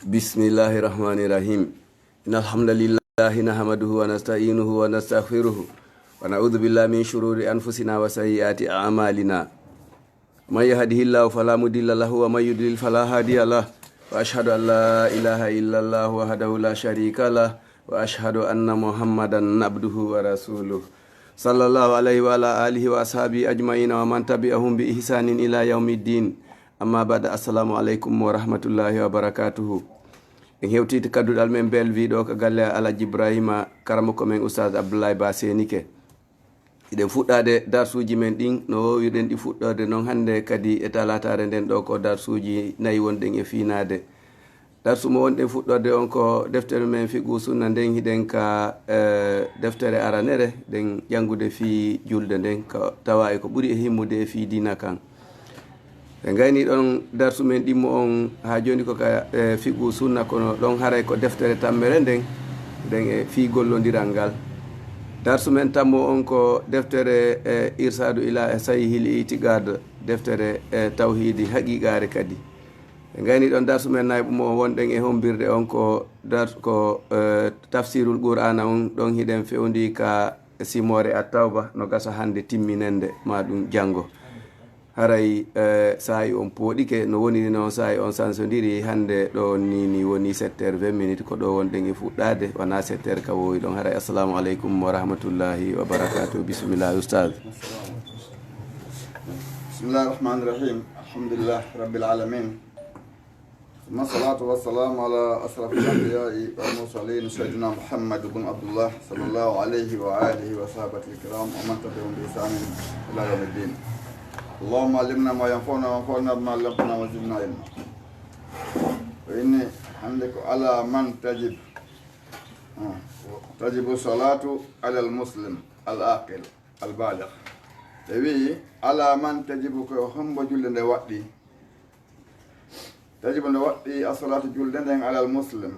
Bismillahirrahmanirrahim. Innal hamdalillahi nahmaduhu wa nasta'inuhu wa nastaghfiruh wa na'udzu billahi min shururi anfusina wa sayyiati a'malina. May yahdihillahu fala mudilla lahu wa may yudlil fala hadiya lahu. Wa ashhadu an la ilaha illallah wahdahu la syarika lah wa ashhadu anna Muhammadan abduhu wa rasuluh. Sallallahu alaihi wa ala alihi wa ashabi ajmain wa man tabi'ahum bi ihsanin ila yaumiddin. Amma ba'da, assalamu alaikum wa rahmatullahi wa barakatuhu. En hewtide kadduɗal men belviɗo ko galle Alaji Ibrahima karama ko men oustad Abdoulaye Ba Senike. Iɗen fuɗɗade darsuji men ɗin no wowiɗen ɗi fuɗɗode noon hannde kadi e talatare nden ɗo ko darsuji nayi wonɗen e finade. Darsu mo wonɗen fuɗɗorde on ko deftere men fiqhu sunna nden hiɗen ka deftere aranere ɗen ƴangude fi julde nden ko tawa e ko ɓuuri e himmude e fi dina kan. ɓe gayni ɗon darsu men ɗimmo on ha joni ko ka fiqhu sunna kono ɗon haray ko deftere tammere nden e fi gollodiral ngal. Darsu men tammo on ko deftere irsadu ila sahihil itigad, deftere tawhidi haqiqare kadi. ɓe gayni ɗon darsu men nayɓumo wonɗen e hombirde on ko tafsirul qur'ana on ɗon hiɗen fewndi ka simore at-tawba no gasa hande timminende ma ɗum janggo. Haray sa'i on pooɗike no woni noon sa'i on sansodiri hande ɗo ni woni 7h20 ko ɗo wonɗen e fuɗɗade wona 7h ka wowi ɗon. Haray assalamu aleykum wa rahmatullahi wa barakatuh. Bismillah ustad. Bismillahir Rahmanir Rahim. Alhamdulillah Rabbil Alamin. Thumma salatu wassalamu ala asrafil anbiya'i wal mursalin sayyidina Muhammad ibn Abdullah sallallahu alayhi wa alihi wa sahbihi kiram wa man tabi'ahum bi ihsanin ila yawmiddin. اللهم علمنا ما ينفعنا وانفعنا بما علمتنا وزدنا علما. وإني عندك على من تجب الصلاة على المسلم العاقل البالغ. تبي على من تجب كهم بجل نواتي. تجب نواتي الصلاة جل على المسلم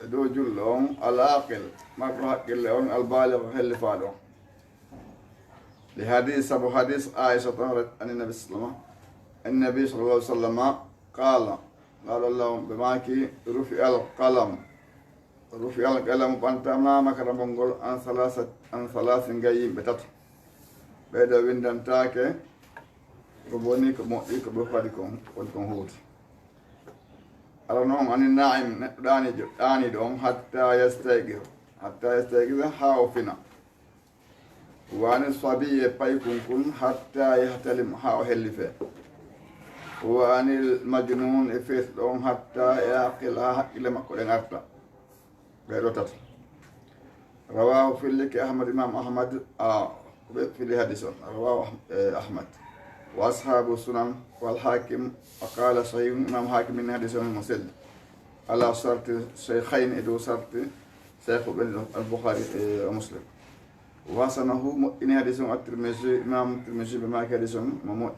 دو جلهم العاقل ما عاقل البالغ هل فالو. لحديث أبو حديث عائشة عن النبي صلى الله عليه وسلم. النبي صلى الله عليه وسلم قال الله بماك رفع القلم بانتما مكرم بنقول عن ثلاث جايين بتات بعد ويندم تاك كبوني كمؤيك بفادكم ولكم هود أرنهم عن الناعم داني دوم حتى يستيقظ حاوفنا وعن الصبي بايكون حتى يحتلم حاو هلفه وعن المجنون افيثهم حتى يعقلها إلى مكولين أرتا بيروتات. رواه في لك أحمد إمام أحمد في الحديث رواه أحمد وأصحاب السنن والحاكم وقال صحيح إمام حاكم من حديث مسلم على شرط شيخين إدو شرط شيخ البخاري ومسلم. وصنه إن حديثهم الترمذي إمام الترمذي بما حديثهم مموت.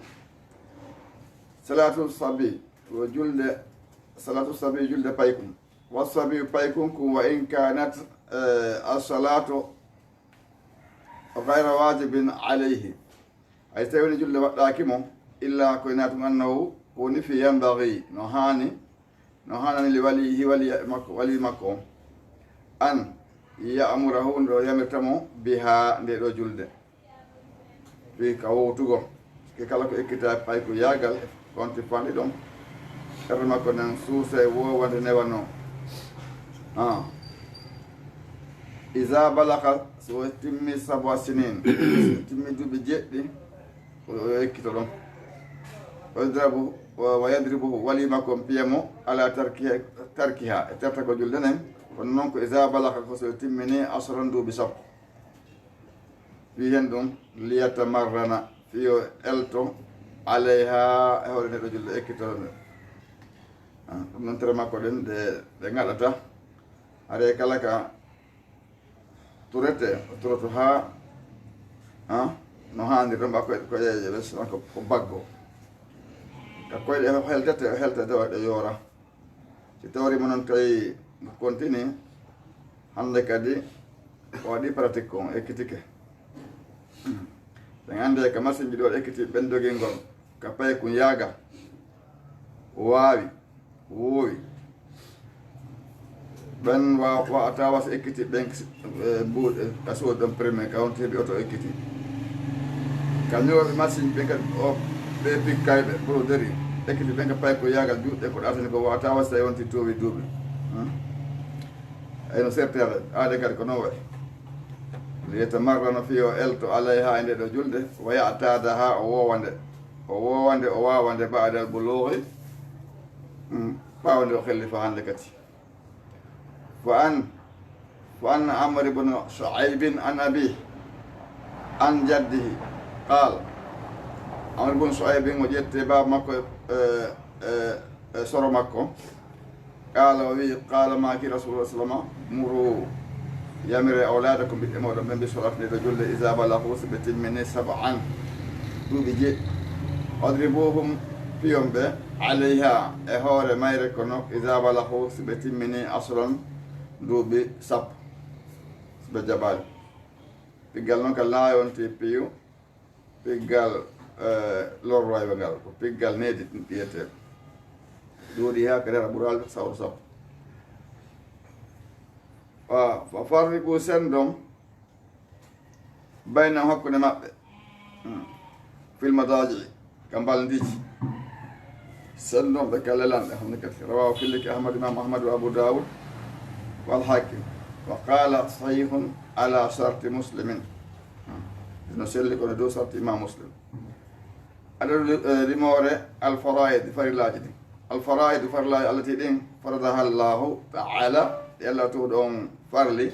صلاة الصبي وجلد صلاة الصبي جلد بايكم والصبي بايكم وإن كانت الصلاة غير واجب عليه أي تقول جلد باكمه إلا كونات أنه ونفي ينبغي نهاني لوليه ولي مكو أن يأمره يمتمو بها ندو جلد في كاو توغو كي كالا كو اكيتا باي كو ياغال كونتي فاندي دوم كرما كو نان سوسي و وند نيوانو اذا بلغ سو تيمي 7 سنين تيمي دوبي جيدي اكيتا دوم ويضربه ولي مكو بيمو على تركها تركو جلدن ونونك إذا بلغ خسر تمني أصرا دو بسب فيهن دون ليتمرن في ألتو عليها هو الرجل إكتر ننتظر ما كودن دعالتا هذا كلاكا تورتها نهان ديرم باكو بس أنكو باغو كوي ده هلتا ده يورا توري منن كاي continue hande kadi waɗi pratique on ekkitike ɓe ande ka machine ji ɗo ekkiti ɓendogel ngol ka paye kum yaaga waawi woowi ɓen wa tawa so ekkiti ɓen mbuuɗe kaso ɗon premier ka wonto heeɓi oto ekkiti kañoɓe machine ɓe kadi o ɓe pikkayɓe broderi ekkiti ɓen ka pay ko yagal juuɗe ko ɗatani ko wa tawa so tawi wonti towi duuɓi ayno sertere aade kadi ko noon waɗi liyatamarrana fi o elto alayha e nde ɗo julde wa yatada ha o wowande o wawande baadal bulugi ɓawde o hellifa hande kadi فأن عمرو بن شعيب عن أبيه عن جده قال عمرو بن شعيب وجدت باب مكو سر مكو قال ما كي رسول الله صلى الله عليه وسلم مروا يمر أولادكم بالأمور من بسرعة للرجل إذا بلغوا سبت من 7 دوبي اضربوهم في يوم عليها إهور ما يركنوا إذا بلغوا سبت من 10 duuɓi 10 ɓe jaɓaali piggal noon ka laayonte piiw piggal lorroyɓe ngal ko piggal needi ɗum ɓiyeteeɗo duuɗi ha ka rera ɓural sawto sappo fa farriku sendom baynam hakkude maɓɓe filmadaji ka mbaldiiji sendom ɓe ka lelanɗe hamde kadi rawahu filliki ahmad imam ahmad wa abou daoud والحاكم وقال صحيح على شرط مسلم نسلك ندو شرط إمام مسلم على رمورة الفرائض فرلاجد الفرائض فرلاج التي دين فرضها الله تعالى يلا تودون فرلي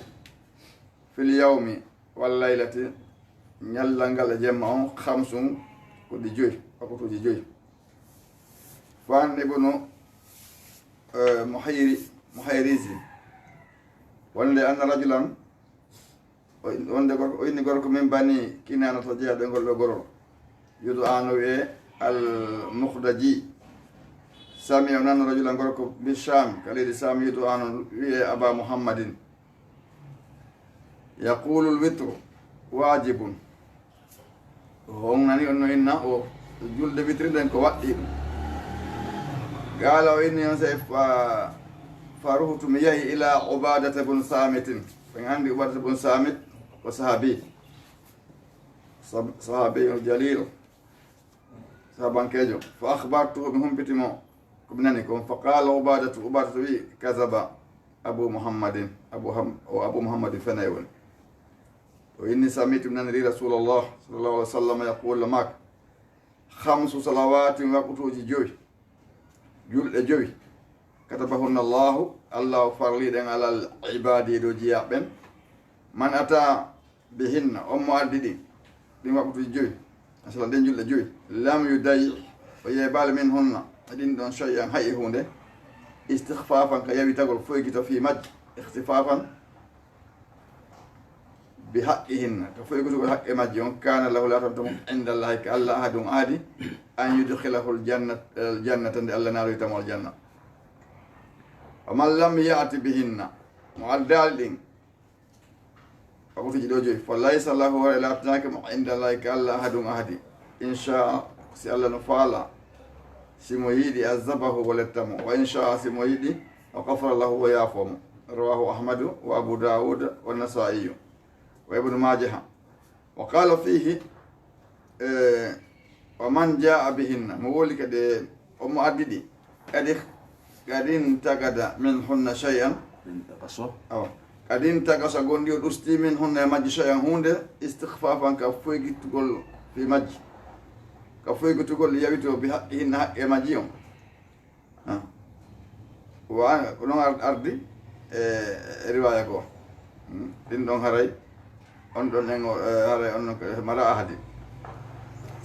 في اليوم والليلة يلا نقل جمعهم 5 كل جوي أو كل جوي فان ابن محيريزي wonde anna rajulan wonde gorko o inni gorko min bani kinana to jeeyaɓe ngol ɓe gorol yudu ano wiye al muhdaji sami o nanno rajulan gorko bi sham ka leydi sam yudu ano wiye aba muhammadin yaqulu l witru wajibun on nani on no inna o julde witri nden ko waɗɗi ɗum gaala o inni on say faruhtu mi yahi ila ubadata bun samitin ɓen andi ubadata bun samit ko sahabi jalil sahabankejo fa akhbartuhu mi humpitimo komi nani kon fa qala ubadatu wi kazaba abu muhammadin abu muhammadin fenay woni o inni samitu mi naniri rasulallah sallallahu alih wa sallam yaqulu mak 5 salawatin waqtuji 5 julɗe 5 katabahunna allahu farliɗen alal ibadi ɗo jiyaɓen man ata bihinna on mo addi ɗin waqtuji 5 asala nden julɗe 5 lam yudayi o yeybali min hunna aɗin ɗon shay'an hay hunde istihfafan ka yawitagol foykita fi majji ihtifafan bi haqqihinna ka foykitugol haqqe majji on kana lahu latantomo indallahi ka allah ahadum aadi an yudkhilahu aljannata nde allah naaloyitamo aljanna ومن لم يأتي بهن معدل دين فقلت جدو جوي فليس له ولا تناك عند الله كالله أحد أحد إن شاء سأل نفعل سمويدي أذبه ولتمو وإن شاء سمويدي وغفر له ويعفو رواه أحمد وأبو داود والنسائي وابن ماجه وقال فيه ومن جاء بهن مولك دي أم أددي kadin tagada min hunna shay'an kadin tagasa gondi o ɗusti min hunna e majji shay'an hunde istighfafan ka foygitugol fi majji ka foygitugol yawito bi haqqi hinna haqqe majji on wa ko non ardi e riwaya ko ɗin ɗon haray on ɗon en haray on mara ahadi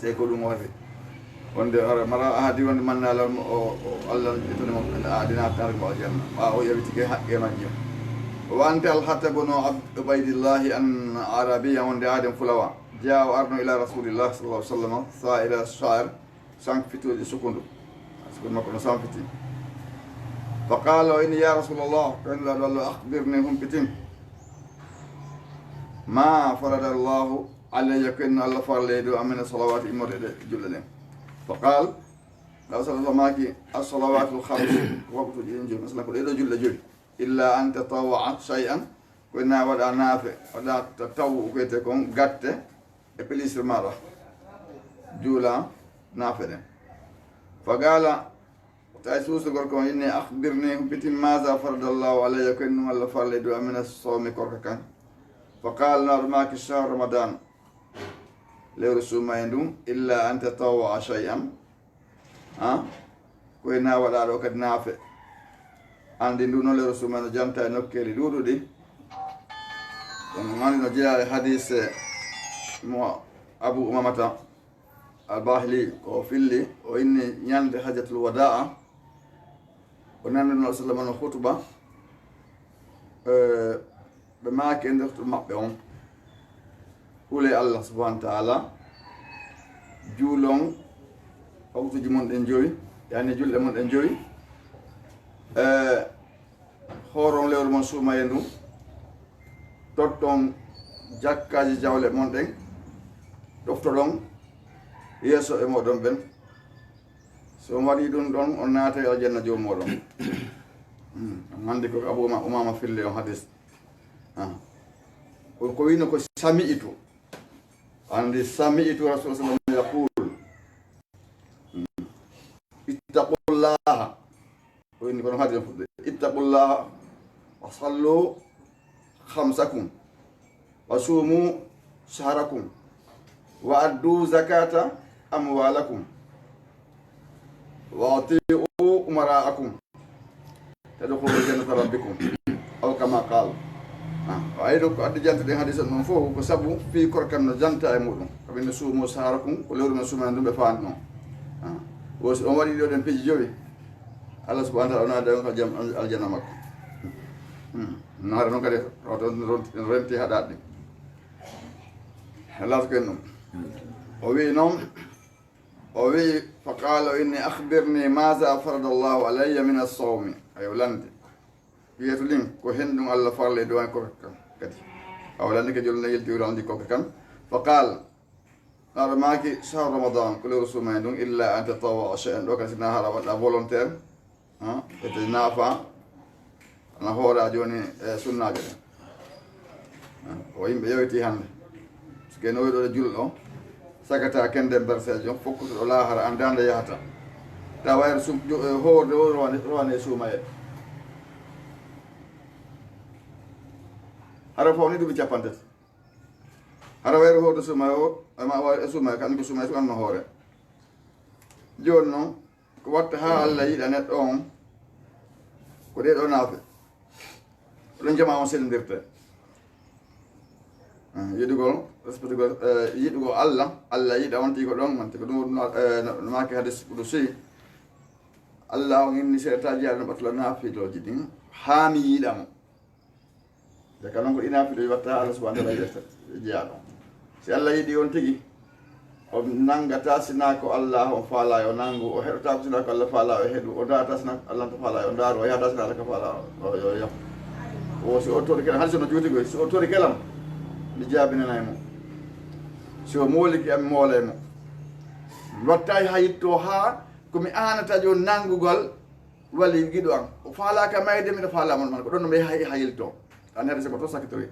sey ko ɗum waɗi wonde mara ahadi wonde mannala o allah itoni mo adina tar ko janna wa o yawitike haqqe majji wa anta al hatabun ubaydillahi an arabiyya wonde adam fulawa jaa o arno ila rasulillah sallallahu alaihi wasallam sa'ira sha'r sank fitude sukundu sukun makko no sanfiti fa qala inni ya rasulullah kan la akhbirni hum bitim ma farada allah alayya kun allah farlaydo amina salawati imode jullalen فقال لو صلى الله ماكي الصلوات الخمس وقت جين مثلا كل إذا جل جل illa an tatawaa shay'an ko na waɗa naafe waɗa taw koyete kon gatte e pélisre maɗa juula naafe ɗen fagala tay suusugol kon inni akhbirni bitin maza faradallahu alayya ko innum allah farle do amina sawmi korka kan fa qala narmaki shahr ramadan lewru suma e ndum illa an tatawaa shay'an koye na waɗa ɗo kadi naafe andi ndu no lewru suma no janta e nokkeli ɗuɗuɗi ɗum mani no jeeya e hadise mo abou umamata albahili ko filli o inni ñande hajjatul wada'a o nanduno sallam no hutuba ɓe maaki e nder hutuba maɓɓe on huule allah subhanahu wa taala juulon waktuji mon ɗen joyi yani julɗe mon ɗen joyi horon lewru mon suuma e ndum totton jakkaji jawle mon ɗen ɗoftoɗon yeeso e moɗon ɓen so waɗi ɗum ɗon on naata e aljanna jom moɗon hande ko abou umama fille on hadis ko wino ko sami itu andi sami itu rasul sallam yaqul ittaqullaha ko wini kono hadis fudde ittaqullaha wa sallu khamsakum wa sumu shahrakum wa addu zakata amwalakum wa ati'u umara'akum tadkhulu jannata rabbikum aw kama qala aydo ko addi janta de hadisa non fo ko sabu fi korkan no janta e mudum ko be suumo saharakum ko lewru no suuma ndum be faand non o on wadi do den peji jowi Allah subhanahu wa ta'ala na ko jam aljanna makko naara non kadi o renti hadade halas kenno o wi non o wi fa qala inni akhbirni maza farada Allah alayya min as-sawm ayo lande wiyeto lin ko hendum Allah farle do ko kadi awlande ke jolna yelti wurandi ko kan fa qala armaki shahr ramadan kullu suma dum illa an tatawwa shay'an do kasina hara wala volontaire ete nafa na hora joni sunna joni o yimbe yewti hande skeno do juldo sagata kende bersejo fokkuto do lahara andanda yahata tawayr sum horde rowane sumaye hara fawni dubi capante hara wayr horde sumayo ma wa sumay kan ko sumay an no hore jonno ko watta ha Allah yida net on ko de do nafe don jama on selindirte yidugol respectugol yidugo Allah yida wonti ko don man ko dum no maake hadis kudusi Allah on inni sertaji Allah batla nafi do jidin haami yidam de kanon ko ina fi do watta Allah subhanahu wa ta'ala jiado si Allah yidi on tigi o nangata sina ko Allah on faala yo nangu o hedota ko sina ko Allah faala o hedu o data sina Allah to faala o ndaro o yada sina ko faala yo o so to de hanso no juuti go so to de kelam mi jaabina mo so moliki am molemo wattay hayitto ha ko mi anata jo nangugol wali gido am o faala ka mayde mi do faala man ko don me hayilto anere se ko to sakitori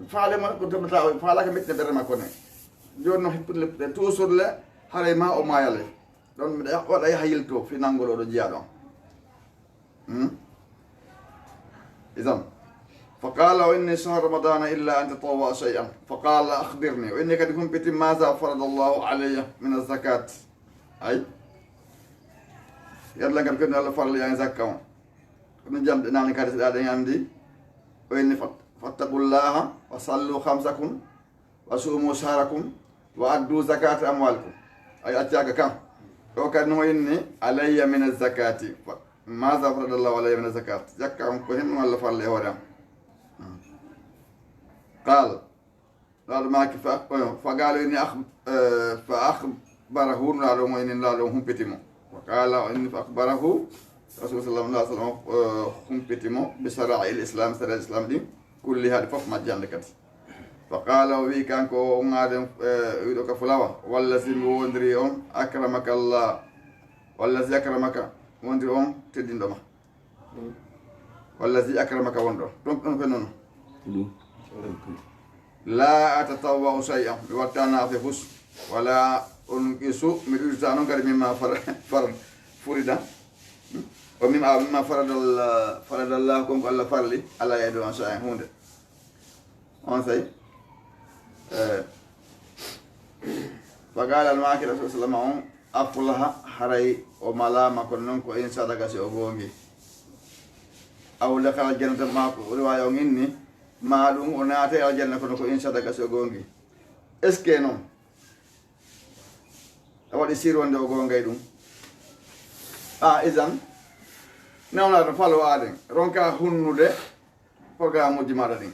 faale man ko to ta faala ka mette berma ko ne jonno hippule toujours le hare ma o mayale don mi waɗa hayilto fi nangol do jiyaɗon idan فقال وإني شهر رمضان إلا أن تطوع شيئا فقال أخبرني وإني قد كنت ماذا فرض الله علي من الزكاة أي يلا قد كنا الله فرض يعني زكاة كنا جمد نعني كارث الآدم عندي وإني فاتقوا الله وصلوا خمسكم وصوموا شهركم وأدوا زكاة أموالكم أي أتياك كم وكان إني علي من الزكاة ماذا فرض الله علي من الزكاة زكاة كهم الله فرض له ورم قال معك فقالوا إني فأخبره نالهم إن نالهم بتمو وقال إني فأخبره رسول الله صلى الله عليه وسلم هم بتمو بشرائع الإسلام شرائع الإسلام دي كل هذا فوق مجان لكت فقال وي كان كو نادم يدوك فلاوا والذي وندريهم أكرمك الله والذي أكرمك وندريهم تدين دما wallazi akramaka wonɗo ɗon ɗon ko noon la atatawwa shay'an mi wattana fe fus wala on isu mi ɗuɗita noon kadi mimma far furida o mimma faradallah konko Allah farli ala yeydo on shay'an hunde on say faqala almaki rasul sallallahu alaihi wasallam on afulaha haray o malama kono noon ko in sadaka si o gongi aw dakala jannata mako riwaya on inni ma ɗum o naata e aljanna kono ko in sadaka si o gongi est ce que noon a waɗi sirwonde o gongay ɗum isan nawnaɗo falo aɗen ronka hunnude programme uji maɗa ɗin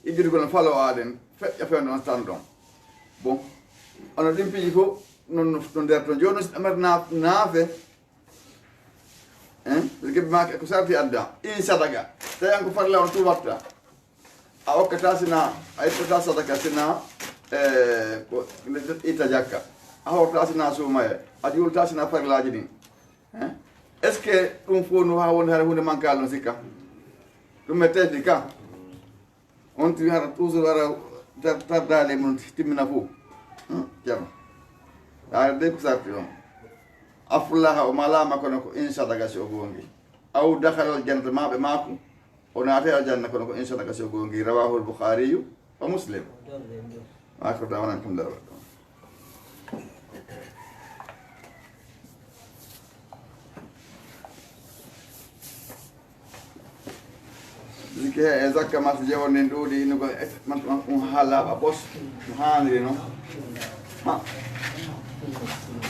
iggude kono falo aɗen feƴƴa fewde on tan ɗon bon ono ɗin piiji fof non nder toon joni amer naafe geɓe ma ko sarti adda in sadaka tawi an ko farla on tubatta a hokkata sina a ittata sadaka sina ko itta jakka a horta sina suumaye a julta sina farlaji ɗin est ce que ɗum fof no ha wonde hara hunde mankal no sikka ɗum e tefi ka on tumi hara toujours ara tardade mum timmina fof ceerno yaade de ko sarti on afulaha o malama kono ko in sadaka si o gongi aw dakhalal jannata maɓe mako o naate aljanna kono ko in sadaka si o gongi rawahu al-bukhariyu wa muslim mako dawanan tum dawra zike e zakka mas jewon ɗuuɗi ino ko man haala a bos no haniri noon ha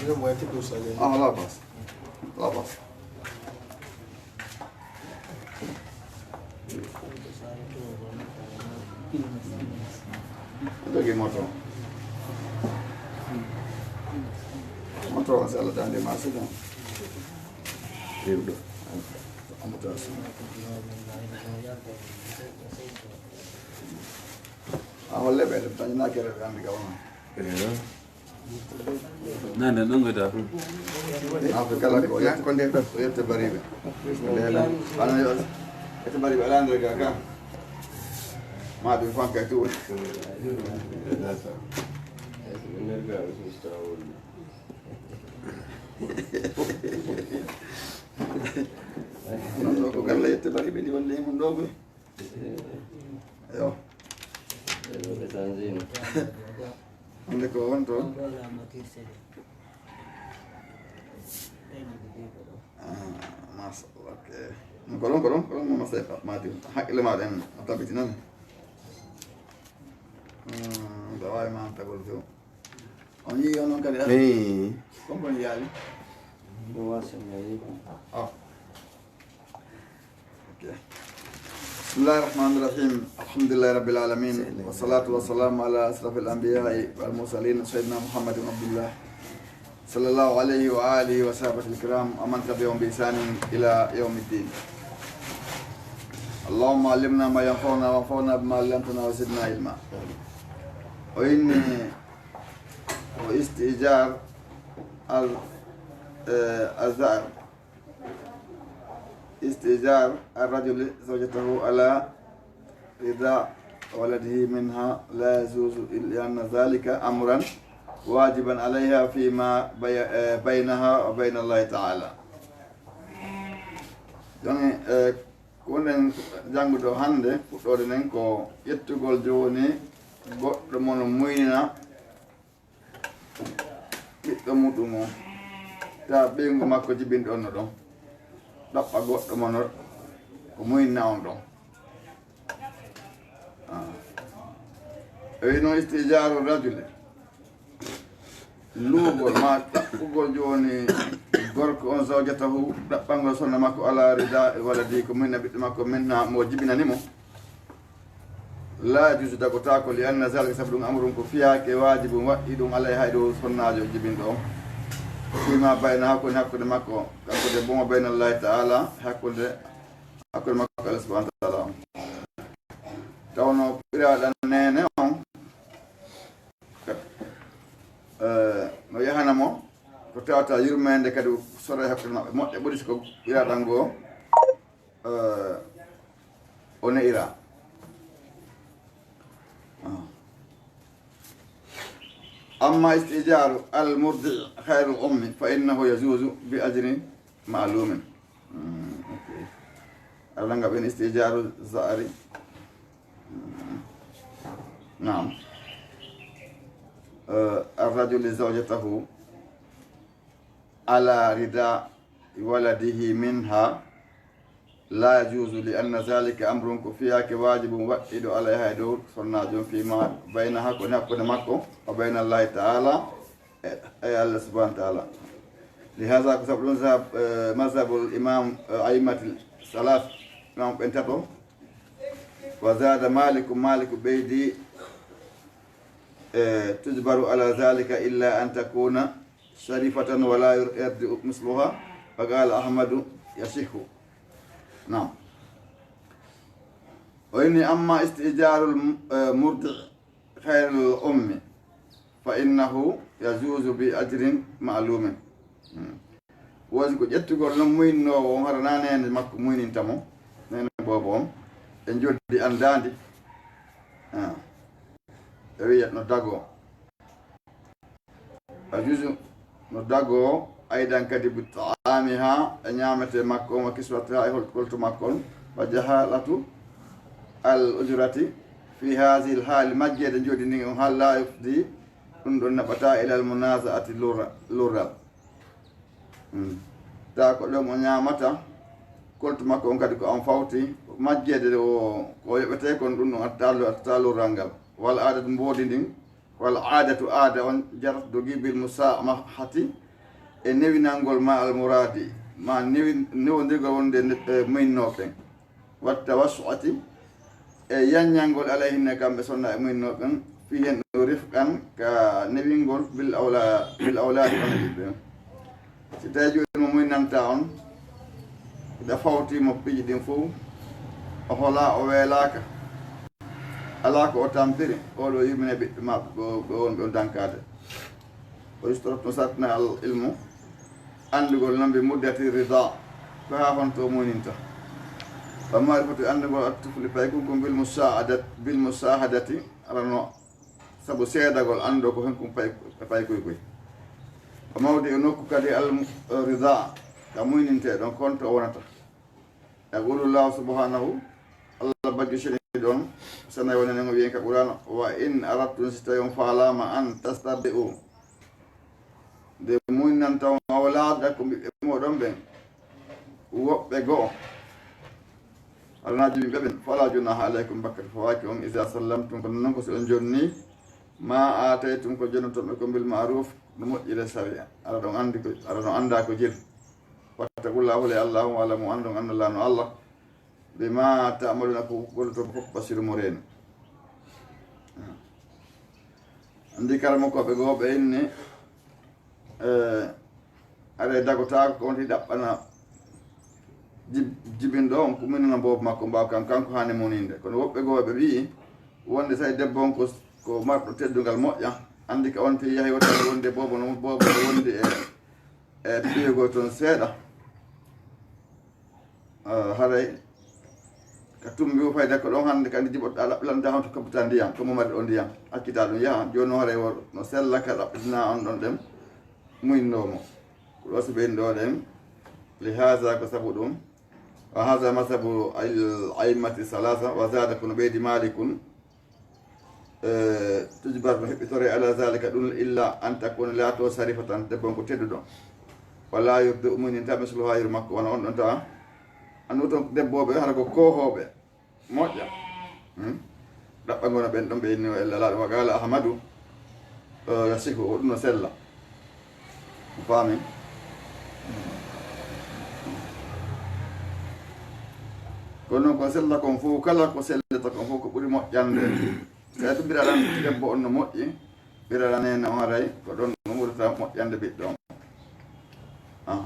لا بأس لا بأس Pergi motor masalah dah ada masa dah. Ya udah. Motor. Awal lepas tu tanya nak kira kami kawan. Nanda nangada. Apa kalau kau yang kondektor, kau yang terbari. Mana yo? Terbari balan mereka kan. Madu fang kayak tu. Kau kan leh terbari beli beli mundogu. Ayo. Ande ko wonto masallah ke kolon masay mati hakile ma den tabitinan dawai ma tagol to oni yonon kadi kompon yali okay. Bismillahirrahmanirrahim. Alhamdulillahirabbil alamin. Wassalatu wassalamu ala asrafil anbiya'i wal mursalin sayyidina Muhammadin Abdullah sallallahu alaihi wa alihi wa sahbihi kiram aman tabi'ahum bi ihsanin ila yaumiddin. Allahumma allimna ma yanfa'una wa anfa'na bima 'allamtana wa zidna ilma. Wa inni wa istijar al-azhar استئجار الرجل زوجته على رضا ولده منها لا يجوز لأن ذلك أمرا واجبا عليها فيما بينها وبين الله تعالى. يعني كون جانغدو هاندي فودو نين كو يتتugol joni goddo mon muynina ɓiɗɗo muɗum o ta ɓeygu makko jibinɗo onno ɗon ɗaɓɓa goɗɗo mono ko muyna on ɗon eyi noon istijaru rajule luugol ma ɗaɓɓugol joni gorko on zawjatahu ɗaɓɓangol sonna makko ala rida waladi ko muyna ɓiɗɗo makko minna mo jibinanimo la juusu dagotako li anna zalika sabu ɗum amrum ko fiyake wajibum waɗɗi ɗum alay hay dow sonnajo jibinɗo o fima bayna hakkude makko hakkude bomo bayna allahi taala hakkude makko Allah subhanahu wa taala tawno ɓiraɗan nene on no yahanamo ko tawata yurmede kadi sora hakkude maɓɓe moƴƴe ɓuuri siko ɓiraɗan goo on ira أما استئجار المرضع خير الأم فإنه يجوز بأجر معلوم. أوكي. بين استئجار الزائر. نعم. الرجل لزوجته على رداء ولده منها لا يجوز لأن ذلك أمر كفياك واجب وإد عليها دور صناج فيما بينها كنكون مكو وبين الله تعالى أي الله سبحانه وتعالى. لهذا كتبون مذهب الإمام أئمة الثلاث إمام بنتاتو وزاد مالك بيدي تجبر على ذلك إلا أن تكون شريفة ولا يرد مثلها فقال أحمد يصح. نعم. وإني أما استئجار المرضع خير الأم فإنه يجوز بأجر معلوم. وزكو جتغول نموين نو ومرنانين مكو موين تامو نين بوبوم en joddi andandi wiya no dago ajuzu no dago aydan kadi bi ta'amiha nyamete makko ma kiswata e holto makkon wa jahalatu al ujrati fi hadhihi al hal majjede jodi ni hal la yufdi dum don nabata ila al munazaati lura ta ko do mo nyamata kolto makko on kadi ko on fawti majjede o ko yebete kon dum no attalo rangal wal aadatu mbodi din wal aadatu aada on jarat dogi bil musamahati e newinangol ma al muradi ma newondirgol wonde minnoɓe watta wasuati e yanyangol alayhinne kamɓe sonna e minnoɓen fi hen ɗo rifqan ka newingol bil awladi on ɓiɓɓe si tawi joni mo minnanta on da fawtimo piiji ɗin fof o hola o weelaka ala ko o tampiri oɗo yimine ɓiɓɓe maɓɓe ɓe wonɓe o dankade o istorot no satna al ilmu andugol nambe muddati rida ko ha honto muninta fa marifatu andugol attufli pay kunkum bil musahadati arano sabu seedagol ando ko henkum pay koy o mawdi e nokku kadi al rida ka muyninte ɗon konto o wonata yaqulullahu subhanahu allah baggi sheni ɗon sana wonenen o wiyen ka qur'an wa in aradtum si tawi on faalama an tastardi'u de muynanta on awlaada ko ɓiɓɓe moɗon ɓen woɓɓe go'o alanaji ɓiɓɓe ɓen fala junaha aleykum bakkati fawaki on isa sallamtum ko noon ko so on jonni ma ataytum ko jonnotonɓe ko bil ma'ruf no moƴƴire saria ala ɗon andi ko ala ɗon anda ko jir wattaqullahu li allahu alamu andon andallah no allah bima ta'maluna ko golto fof basiru mo reni andi karamo ko ɓe goɓe inni aɗa dagotako ko wonti ɗaɓɓana jibinɗo on ko minana bobo makko mbaw kanko hani muninde kono woɓɓe goɓe ɓi wonde say debbo on ko marɗo teddugal moƴƴa andi ka wonti yahi wotani wonde bobo no wondi e piyego toon seeɗa haray ka tumbi o fayda ko ɗon hande kandi jiɓoɗɗa ɗaɓɓilanta on to kabbita ndiyam komo mari o ndiyam accita ɗum yaha joni o haray woto no sellaka ɗaɓɓitina on ɗon ɗen muynomo ko ɗo so ɓeni ɗo ɗen li haha ko sabu ɗum wa haha masabu aimmati salasa wa zada kono ɓeydi malikun tujbar no heɓɓitore ala zalika ɗum illa an takuna laato sarifa tan debbon ko tedduɗo wala yurde umuninta mislu hayru makko wona on ɗon tawa andu toon debboɓe hara ko kohoɓe moƴƴa ɗaɓɓagono ɓen ɗon ɓe inni o ella laaɗo wa qala ahmadou yasihu o ɗum no sella o faami kono noon ko sella kon fof kala ko sellata kon fof ko ɓuuri moƴƴande sa to ɓiraɗan debbo on no moƴƴi ɓiraɗanene on haray ko ɗon no ɓurata moƴƴande ɓiɗɗo on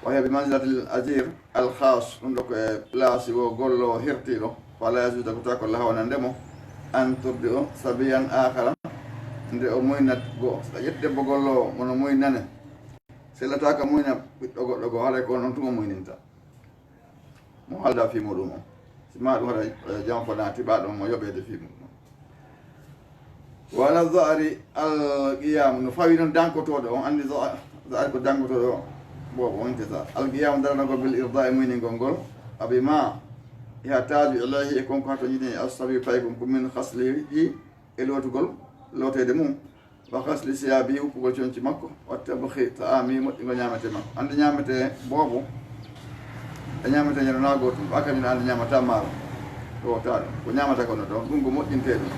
o heeɓi manzilatil ajir al khas ɗum ɗo ko e place o gollo hertiɗo fala yasuda ko tawa ko lahawana ndemo an turde o sabiyan akara nde o moynat goo so ƴetti debbo gollo mono moynane sellataka moyna ɓiɗɗo goɗɗo goo haray ko noon tuma moyninta mo halda fi muɗum o ma ɗum haɗa jam fona tiɓa ɗum mo yoɓede fimu wala zari alqiyam no fawi noon dankotoɗo on andi zari ko dankotoɗo bobo wonte sa alqiyam daranago bil irda e muyningol ngol abi ma yahtaju ilayhi e konko hato ñini asabi paykum ko min haslihi e lotugol lotede mum wa hasli siyabi uppugol conci makko watta bahi taami moƴƴingo ñamete makko ande ñamete boobo e ñamete ñananago tum ɓakañum ande ñamata maaro to taɗum ko ñamata kono ɗon ɗum ko moƴƴinte ɗum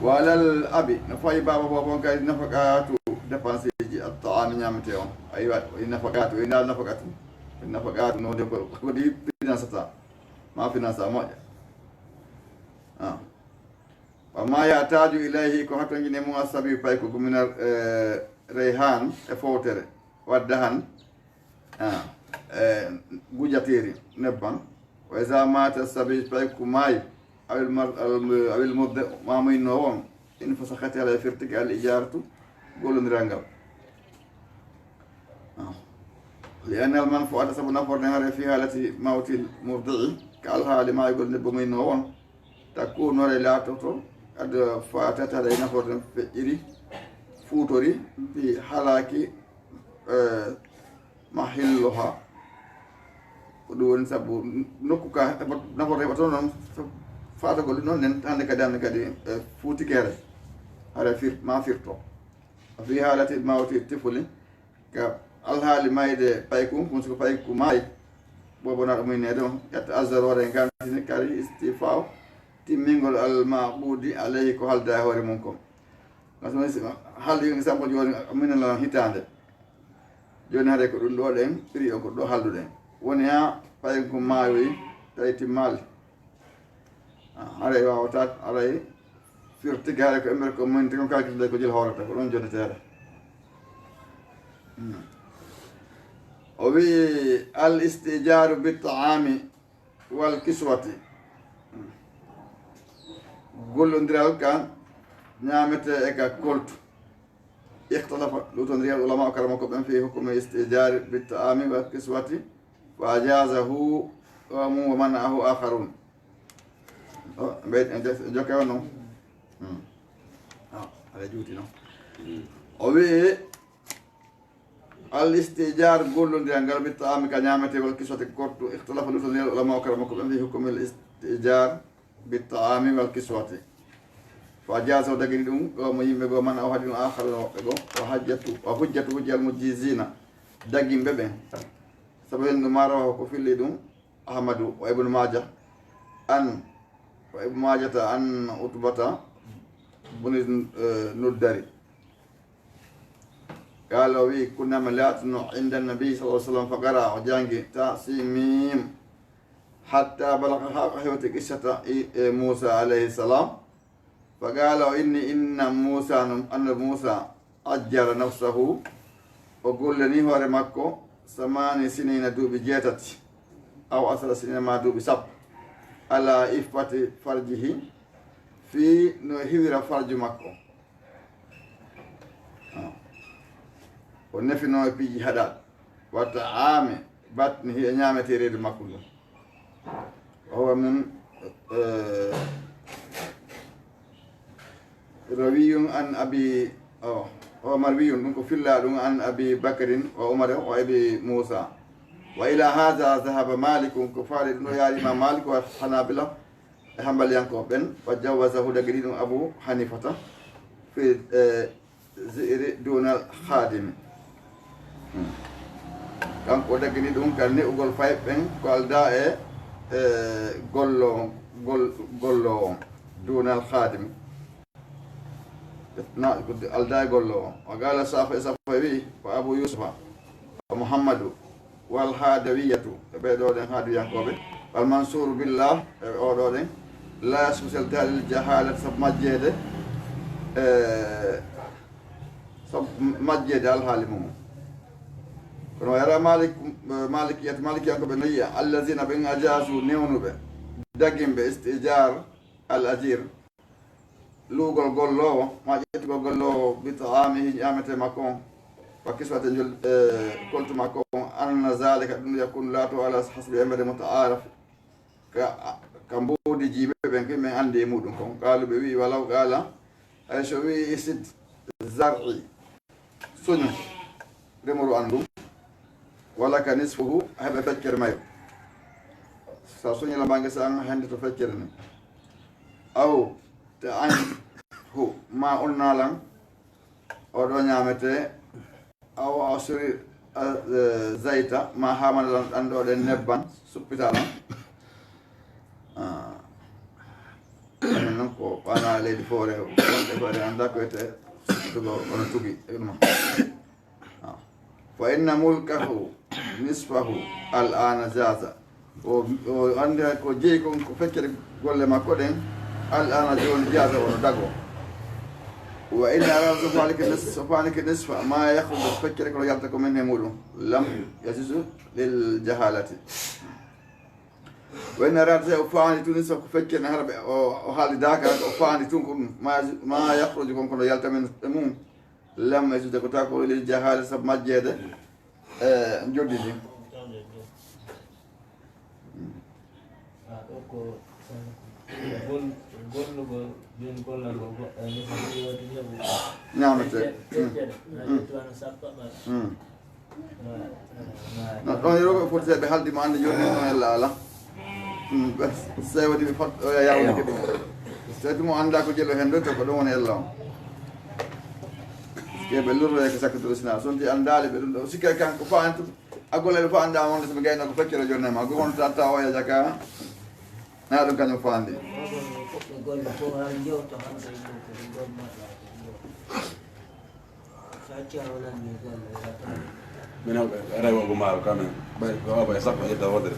walal abi no fayi baba bobo kadi nafaqatu dépense ji a taami ñamete on ayi wat nafaqatu inal nafaqatu no de ko di finance ta ma finance a moƴƴa wama yataju ilayhi ko hato jine mum asabi pay ko gumina reyhan e fowtere wadda han gujatiri nebban wa isa mata sabi pay ko maayi awil mudde mamuyno on in fasakati ala firtiki al ijaratu gollodiral ngal li anna al manfuata sabu naforde hare fi halati mawtil murdii ka alhaali maayigol nebbo muyno on takkunore laatoto ado fatatara e naforde feƴƴiri fuutori fi halaki mahilloha ko ɗum woni sabu nokku ka naforde heɓato noon fatagol noon nen hande kadi amne kadi fuutikere hara ma firto fi haalati mawti tifuli ka alhaali mayde paykum ɗum siko payku maayi bobonaɗo muynede on ƴetta azarore e gantini kadi istifaw timmingol almaqudi alayhi ko halda e hoore mum kon haaldi exemple joni minala hitande joni haade ko ɗum ɗo ɗen prix o ko ɗo halduɗen woni ha payen ko maayoyi tawi timmali aray wawata aray firtigi haade ko emmer ko minti kon calculde ko jil hoorata ko ɗon jodetere o wi al istijaru bitaami wal kiswati gollodiral ka ñamete e ka koltu ihtalafa lutodirial ulama o karama ko ɓen fi hukme istijari bitaami wal kiswati wa ajazahu mum wa manahu akharun ɓe jokke o noon aɗa juuti noon o wi al istijar gollodiral ngal bitaami ka ñamete wal kiswati kortu ihtalafa lutodirial ulama o karama ko ɓen fi hukme l istijar bitaami wal kiswati fa jasa o dagini ɗum ɗo mo yimɓe goo man o haɗi ɗum akharnoɓe goo o hujjatu hujjal mujjisina daggimɓe ɓen sabu hendu marawa ko filli ɗum ahmadou o ibnu maja an o ibnu majata an utbata buni nuddari qala o wi kunnama latno inda nabi sallah sallam fa qara o jangi tasimim hatta balaga ha ko hewti qissata Musa alayhi salam fa qala o inna Musa anna Musa ajjara nafsahu o gollani hoore makko samani sinina duuɓi 7 aw asara sinina ma duuɓi 10 ala ifati farjihi fi no hiwira farju makko o nefino e piiji haɗal watta aame batni hi e ñamete reedu makko ndu وهو من روي عن أبي هو مروي منكم في الله عن أبي بكر وعمر وأبي موسى وإلى هذا ذهب مالك كفار يا إمام مالك وحنابلة حنبل ينكوبن وجوزه دقرين أبو حنيفة في زئر دون الخادم كان ودقرين دون كان نقول فايبن قال دائه gollo dunal khadim alda gollo wa qala safawi wa abu yusufa wa muhammadu wal hadawiyatu be do den hadu yankobe wal mansur billah o do den la yaskusel dal jahalat sab majjede sab majjede al halimum kono yara malikiyat ko ɓe noyiya allazina ɓen ajasu newnuɓe daggimɓe istijar al ajir luugol gollowo ma ƴettugol gollowo bitaamihi ñamete makko on wa kiswate jol koltu makko on anna zalika ɗum yakun laato ala hasbi embede mutaaraf ka mbodi jiɓe ɓen ke min andi e muɗum kon qaalu ɓe wi walaw qala ay so wi isid zar'i soñu remuru andu wala ka nisfuhu heɓe feccere mayo sa soñila mbange sa an hende to feccere ni aw te an hu ma unnalan oɗo ñamete aw asuri zayta ma hamanalan ɗanɗoɗen nebban suppitalan anen noon ko ɓana leydi foore wonɗe foore anda ko wiyete suppitugo ono tugi ɗuma fa inna mulkahu nisfahu al ana jaza o andi ko jeeyi kon ko feccere golle makko ɗen al ana joni jaza wono dago wa inna ara so fanike nisfa ma yahrudu feccere kono yalta ko men e muɗum lam yasisu lil jahalati wa inna ara o faandi tun nisfa ko feccere ne haraɓe o haaldidaka o faandi tun ko ɗum ma yahrudu kon kono yalta men e mum lam yasisude ko taw ko lil jahalati saabu majjede joddidi ñamete no ɗon yeroɓe foti seɓe haaldima ande joni ɗon e laala so waɗi ɓe fat yawdeke ɗum so mo anda ko jelo hen ɗo to ko ɗon woni ella o ɓe lurroye ko sakkatoro sina sonti andali ɓe ɗum ɗo sikka kanko faantu a gollel fa andama wonde soɓe gayno ko feccere jonnema go wonta tatta oya jaka na ɗum kañum faandi min rewo ko maaro quand même ɓay sappo ƴetta wodere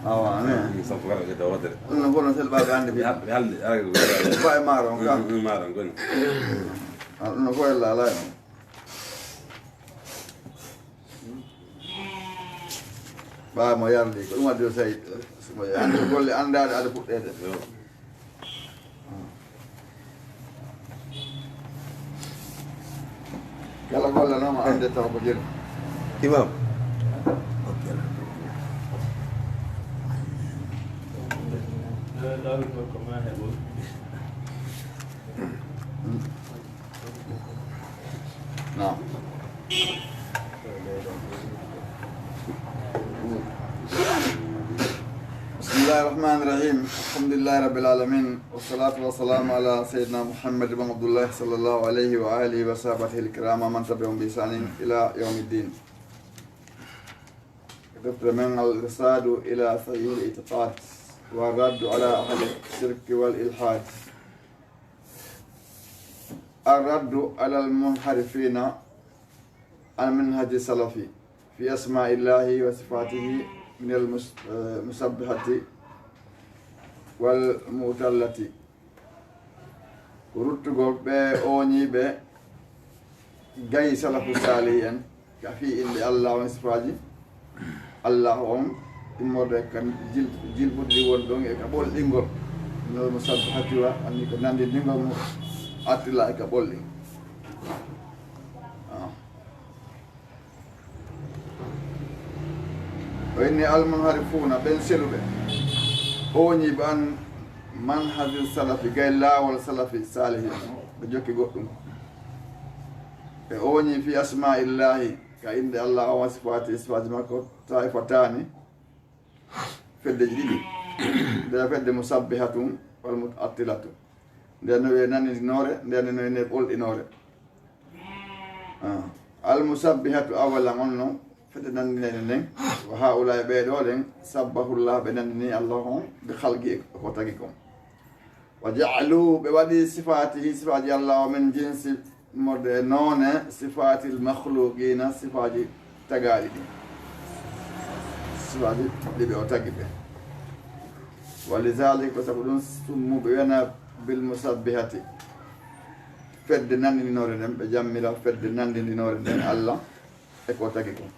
awa ne sappo kala ƴetta wodere ɗum no fono selɓaɓe hande ɓe halde fa e maaro on ka maaro on goni ɗum no fo e laalay on ɓawa mo yarli ko ɗum waddi o sayi ande golle andaɗe aɗa fuɗɗede kala golle noon ande taw ko jelu imam نعم بسم الله الرحمن الرحيم الحمد لله رب العالمين والصلاة والسلام على سيدنا محمد بن عبد الله صلى الله عليه وآله وصحبه الكرام من تبعهم بإحسان إلى يوم الدين كتبت من الإرشاد إلى صحيح الاعتقاد والرد على أهل الشرك والإلحاد الرد على المنحرفين عن منهج السلفي في أسماء الله وصفاته من المسبحة والمعتلة ورتغو بي أوني بي جاي سلف الصالحين كفي إلا الله وصفاته الله هم immorde kan jilbuɗɗi won ɗon e ka ɓolɗingol no musabbihati wa anni ko nandi ndingol mo attila e ka ɓolɗi o inni almunharifuna ɓen seluɓe oñiɓe an manhajul salafi gay laawol salafi salihin ɓe jokki goɗɗum ɓe oñi fi asmaillahi ka inde allah o wa sifati sifati makko taifatani feddeji ɗiɗi nde fedde musabbihatum wal muattilatu nden no wiye nandinore nden no wiye ɓolɗinore al musabbihatu awalan on noon fedde nandinede nden wa haula e ɓeeɗo ɗen sabbahullah ɓe nandini allah on ɓe halgi ko tagi kon wa jaalu ɓe waɗi sifatihi sifaji allah o min jinsi mode noone sifati l makhluqina sifaji tagaɗi ɗi sifaji ɗiɓe o tagi ɓe walidalik ko sabu ɗum summuɓe wiyana bil musabbihati fedde nandinore nden ɓe jammira fedde nandinore nden allah e ko tagi kon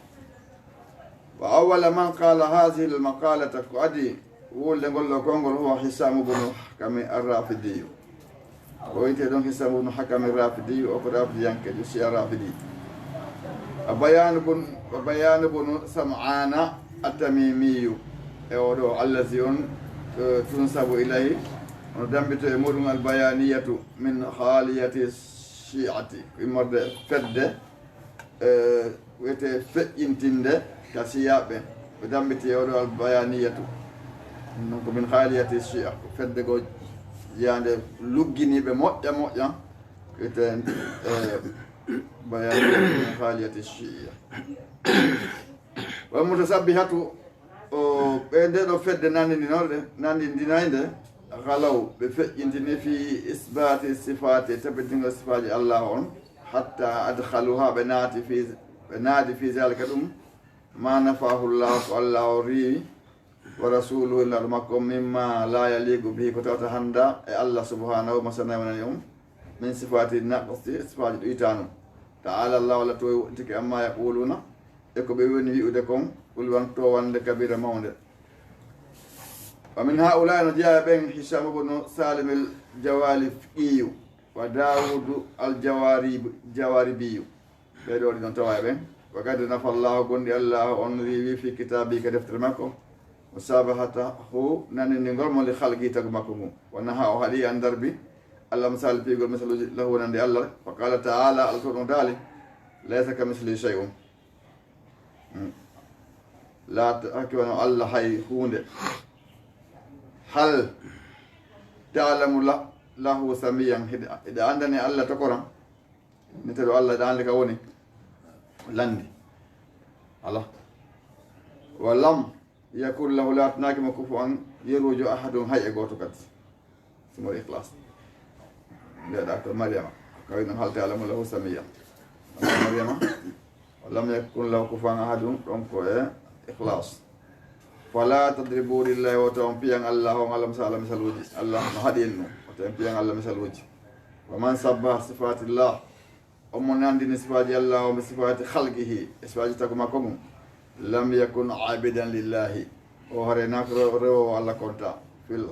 wa awala man qala hadihi l maqalata ko adi wulde ngolɗo konngol huwa hisamu bunu hakami arrafidiyu o wiyete ɗon hisamu bunu hakami rafidiyu o ko rafidiyankejo si a rafidi bayanu bunu sam'ana atamimiyu e oɗo allazi on tunsabu ilayhi ono dambito e muɗum albayaniyatu min haaliyati shi'ati immorde fedde wiyete feƴƴintinde ka siyaɓe ɓe dambiti e oɗo albayaniyatu donc min haaliyati shi'a ko fedde go yiyande lugginiɓe moƴƴa wiyete bayaniyatu min haaliyati shi'a wa mutasabbihatu o ɓe nde ɗo fedde nandindinayde halaw ɓe feƴƴintini fi isbati sifati tabbitingo sifaji allah on hatta adhaluha ɓe naati fi zalika ɗum ma nafahu llah ko allah o riwi wa rasuluhu laɗo makko mimma la yaligu bihi ko tawta handa e allah subhanahu masana wonani min sifati naqsi sifaji ɗo yitanu taala allah walla to tiki amma yaquluna e ko ɓe woni wi'ude kon ɓulwanto wande kabira mawde wa min haula no jeeya ɓen hisam ibnu salim el jawalifiyu wa dawudu al jawaribiyu ɓeɗo ɗi noon tawa ɓen wa kadi nafa llahu gonɗi allah on riwi fi kitabi ka deftere makko o sabahatahu nanindingol mo li halqi tagu makko ngu wonnaha o haaɗi an darbi allah misali pigol misaluji lahu wonande allah fa qala taala allah to ɗum daali laysa ka misli shay'un la hakki wono allah hay hunde hal ta'lamu lahu samiyan ede andani allah tokoran ni taɗo allah ɗa ande ka woni landi ala wa lam yakun lahu latnakimo kufuwan yerujo ahadum hay e goto kadi sumor ikhlas ndeɗa to mariama kawi noon hal ta'lamu lahu samiyan mariama wa lam yakun lahu kufuwan ahadum ɗon ko e ikhlas fala tadribu lillahi wa ta'am piyan allah on allah misala misaluji allah no haɗi en ɗum o tan piyan allah misaluji wa man sabbaha sifatillah omo nandini sifaji allah o mi sifati halqihi e sifaji tagu makko mum lam yakun abidan lillahi o hore nako rewo allah konta fil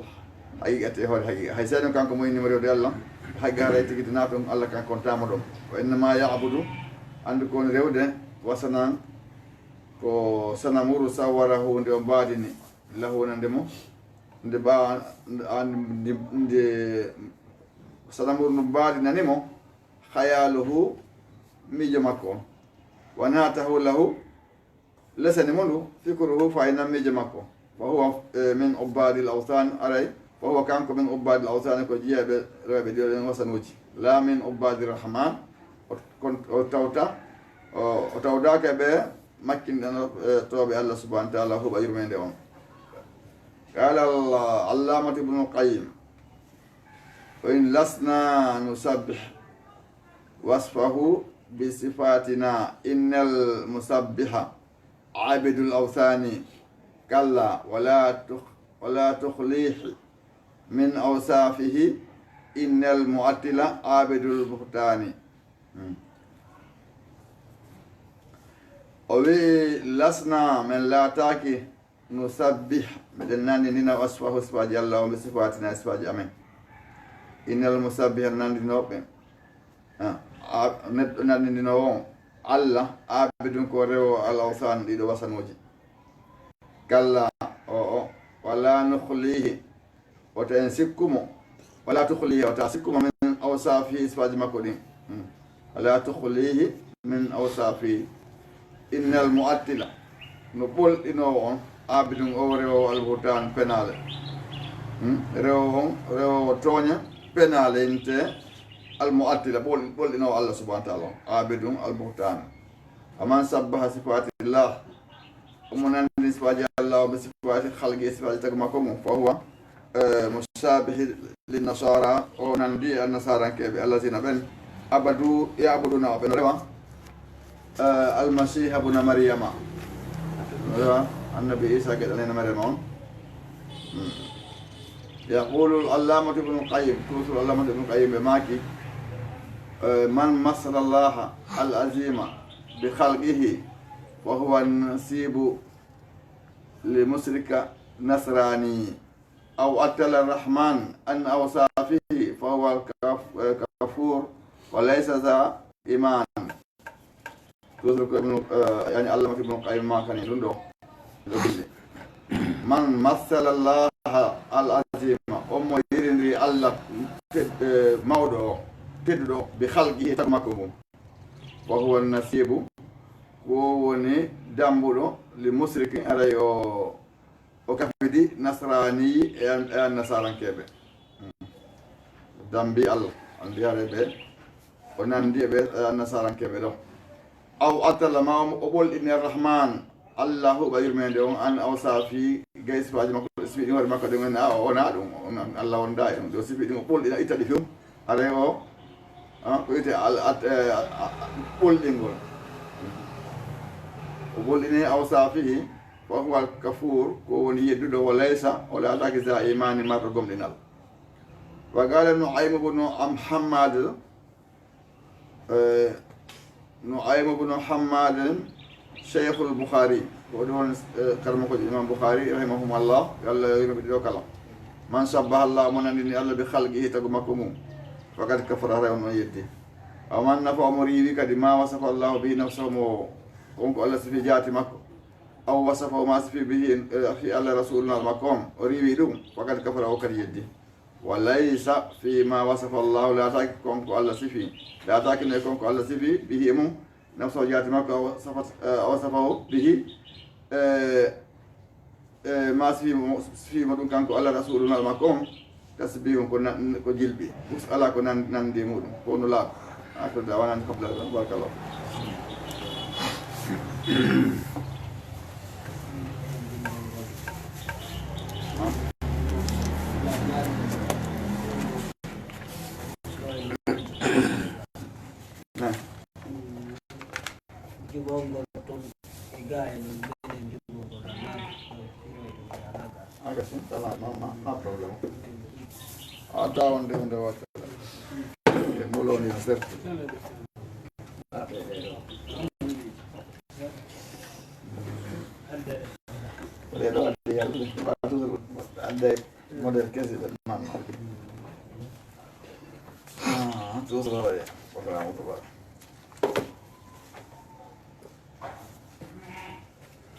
haqiqati hore haqiqa hay seno kanko moyinima rewde allah haqiqa haray tigiti naton allah kan kontama ɗon wa innama yabudu andu koni rewde wasanan ko sanamuru sawarahu nde o mbaadini lahu nande mo nde ɓa nde sanamuru ndu mbaadinanimo hayaluhu miijo makko wa natahu lahu lesani mo ndu fikruhu faynan miijo makko fa huwa min ubbadi l awtan aray fa huwa kanko min ubbadi l awtan ko jiyaɓe rewɓe ɗiɗen wasanuji la min ubbadi rahman o tawta o tawdaka ɓe makkinɗano toɓe allah subahana taala huɓa yurmede on qala allamatu ibnu qayim wa in lasna nusabbih wasfahu bi sifatina innal musabbiha abidul awthani kalla wala tukhlihi min awsafihi innal mu'attila abidul buhtani o wi lasna min laataki nusabbih miɗen nandinina wasfahu sifaji allah o mbi sifatina sifaji amen innal musabbiha nandinoɓe neɗɗo nandindinowo on allah abidun ko rewo al awsan ɗiɗo wasanuji kalla o wala nukhlihi wota en sikkumo wala tukhlihi wata sikkumo min awsafihi sifaji makko ɗin wala tukhlihi min awsafihi innal mu'attila no ɓolɗinowo on abidun o rewo albuhtan penale rewo tooña penale inte almu'attila ɓolɗinowo allah subahana taala on abidun albuhtan aman sabbaha sifatillah omo nandi sifaji allah oɓe sifati halqi sifaji tagu makko mum fa huwa musabihi linnasara o nandi annasarankeɓe allahsina ɓen abadu yabuduna o ɓen rewa almasiha buna maryama annabi isa geɗanena maryama on yaqulu allamatu ibnu qayim toujours allamatu ibnu qayim ɓe maaki man masala llaha al azima bi halqihi wa huwa nasibu li musrika nasrani aw attala rahman an awsafihi fa huwa kafur wa laysa za iman toujours ko yani allamatu ibnu qayim makani ɗum ɗo man masala llaha al-azima omo yirindiri Allah mawɗo o tedduɗo bi halqihi tan makko mum wa huwa nasibu ko woni dambuɗo li musrikin aray o kafidi nasrani e an nasarankeɓe dambi Allah andi hare ɓe o nandi ɓe an nasarankeɓe ɗo aw atalla ma o ɓolɗini arrahman Allah huɓa yurmede on an aw safi gay sifaji makko sifi ɗin hoore makko ɗe gonne a wona ɗum Allah wonda e ɗum ɗo sifi ɗin o ɓolɗina itta ɗi fum are o ko wiyete ɓolɗingol o ɓolɗini aw safihi fa huwa kafour ko woni yedduɗo o laysa o laataki za imani marɗo gomɗinal wa qala Nu'aym ibn Hammad Nu'aym ibn Hammad Cheikh al-Bukhari ko ɗon karma ko Imam Bukhari rahimahumullah yalla yurɓe ɗo kala man sabbaha Allah mo nandini Allah bi khalqihi tagu makko mum faqad kafara rawn on yeddi aw man nafa o mo riiwi kadi ma wasafa Allah bi nafsihi mo wonko Allah sifi jaati makko aw wasafa ma sifi bihi fi Allah rasuluna makko on o riiwi ɗum faqad kafara o kadi yeddi wa laysa fi ma wasafa Allah la taki konko Allah sifi la taki ne konko Allah sifi bihi mum nafso jaati makko wasafahu bihi ma sifi mo ɗum kanko Allah rasuluna makko on tasbihum ko jilbi ala ko nandi muɗum ko no laaɓa akko dawanani kabla barakallah no problem ada onde wata moloni certo redo ade yalla batu ade model kesi man tu so va program to va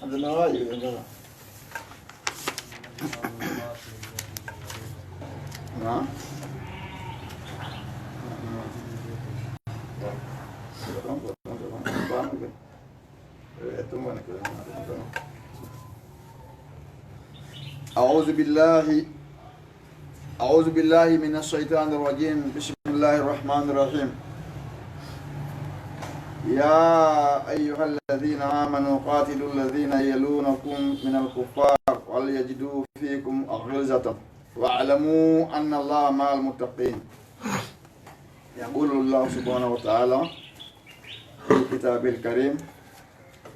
ade na va yo na أعوذ بالله من الشيطان الرجيم بسم الله الرحمن الرحيم يا أيها الذين آمنوا قاتلوا الذين يلونكم من الكفار وليجدوا فيكم غلظة واعلموا أن الله مع المتقين يقول الله سبحانه وتعالى في كتابه الكريم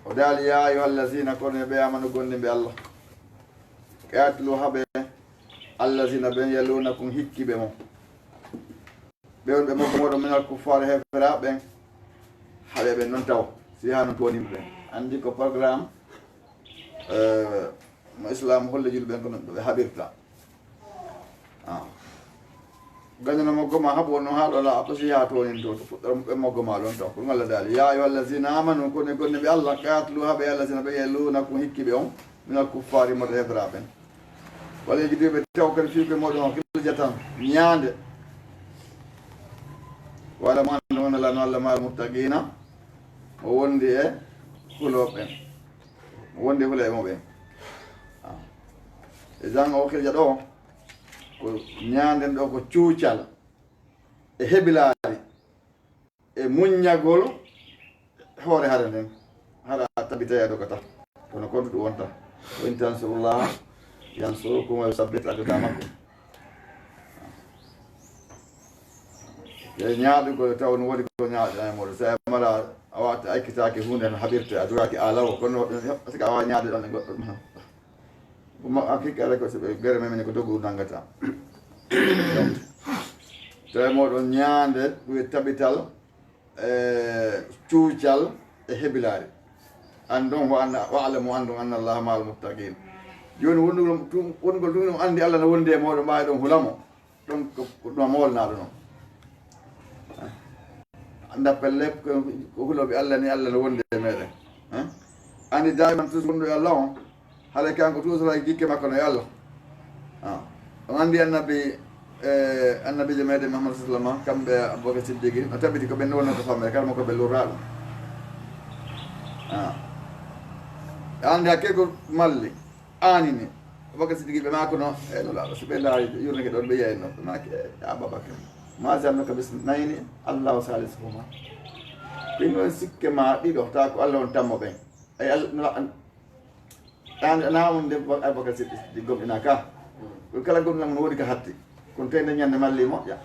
ودال يا أيها الذين كنوا بآمنوا قلنا بالله قاتلوا هبه الذين بين يلونكم هكي بمو بيون بمو من الكفار هفرا بين حبيب ننتو سيهانو توني بين عندي كو برنامج اسلام هول جيل بين كون حبيبتا ganna mo goma habo no hado la apasi ya to en to mo goma lon to ko ngala dal ya ayu allazina amanu ko ne gonne be Allah qatlu habe allazina be yalunakum hikki be on min al kuffari mo hebra ben wala jidi be tawkal fi ko mo do kil jatan nyaande wala man non la no Allah mal muttaqina o wondi e kulobe wondi hule mo be e jang o kil jado ko ñaanden ɗo ko cuucal e heɓilaari e muññagol hoore hare nden haɗa tabitaya ɗo kata kono kontu ɗum wonta wa in tansurullah yansurukum wa yusabbit aqdamakum e ñaaɗi ko taw no waɗi ko ñaaɗa moɗo sa mara a wata akkitaki hunde no haɓirte a duraki alaw kono sika awa ñaade ɗon e goɗɗo ɗum hakkikare ko soɓe gere memene ko dogu nangata tawi moɗon ñaande ɗum e taɓital e cuucal e heɓilaari andon wa'lamu andon anna allaha ma al muttaqin joni wongol ɗum ɗum andi Allah no wondi e moɗon mbawi ɗon hulamo ɗon ko ɗum molnaɗo noon dappelle ko huloɓe Allah ni Allah no wondi e meɗen andi daiman tus wondu e Allah on haɗa kanko toujours ay gikke makko no e Allah on andi annabi jamaade Muhammad sallallahu alaihi wasallam kamɓe Abubakar Siddiqi no tabiti ko ɓe wonata famɓe kala mo ko ɓe lurraɗum andi hakkego malli anini Abubakar Siddiqi ɓe makono no laaɓa so ɓe laari yurnike ɗon ɓe yeyno ɓe maki Abubakar ma janno ka bis nayni allahu salisuhuma ɓin on sikke ma ɗiɗo ta ko Allah on tammo ɓen ay na on nde Abubakar Siddiqi gomɗina ka kala gonɗam no woodi ka hatti kono tawde ñande malli moƴƴa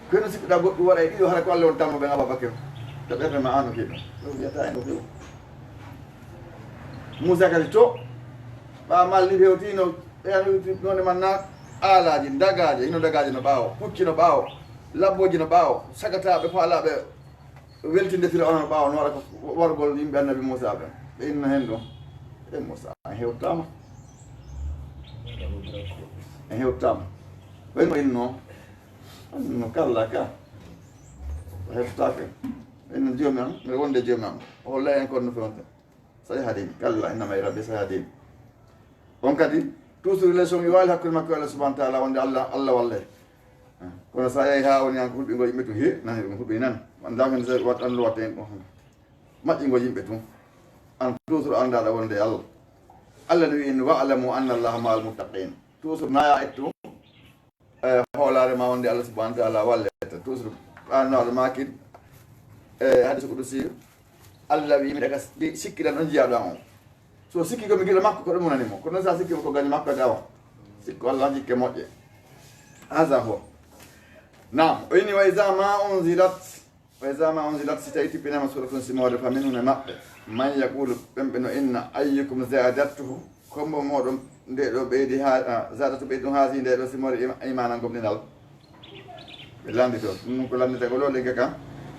kono sikkuɗa goɗɗum waɗa e ɗiɗo hara ko Allah on tammo ɓen Abubakar to ɓerde ma an o kiɗo ɗum wiyata en o few Moussa kadi to ɓa malli fewtino none man na aalaji dagaje hino dagaje no ɓaawo pucci no ɓaawo labboji no ɓaawo sagataɓe faalaɓe weltinde fila ono no ɓaawo no waɗa ko wargol yimɓe annabi Moussa ɓe ɓe inno hen ɗon e Moussa en hewtama en hewtama ɓayno inno kalla ka o heftake inno joomi am mbiɗa wonde joomi am o holla en kono no fewnte sayi haadimi kalla innama e rabbi sayi haadimi on kadi toujours relation yo waali hakkude makko Allah subahana taala wonde Allah walle kono sa yeehi ha woni hanko hulɓingo yimɓe tun he nani ɗum hulɓini nan andamene so wat andu watta hen maƴƴingo yimɓe tun an toujours andaɗa wonde Allah no wi in wa'lamu anna allaha ma al muttaqin toujours naya ettu hoolare ma wonde Allah subahana taala wallete toujours annaɗo makid hadis kudusi Allah wi yimɓe ka sikkiɗan on jiyaɗa on so sikki komi gila makko ko ɗum wonanimo kono noon sa sikkima ko gañi makko dawa sikko Allah jikke moƴƴe hasa fo nam o ini wa isa ma unzilat si tawi tippinama suratun simode famin hune maɓɓe man yaqulu ɓemɓe no inna ayyukum zadattuhu kombo moɗon nde ɗo ɓeydi zadatu ɓeydi ɗum haasi nde ɗo simode imana gomɗinal ɓe landi toon ɗum ko landete ko lolinke kam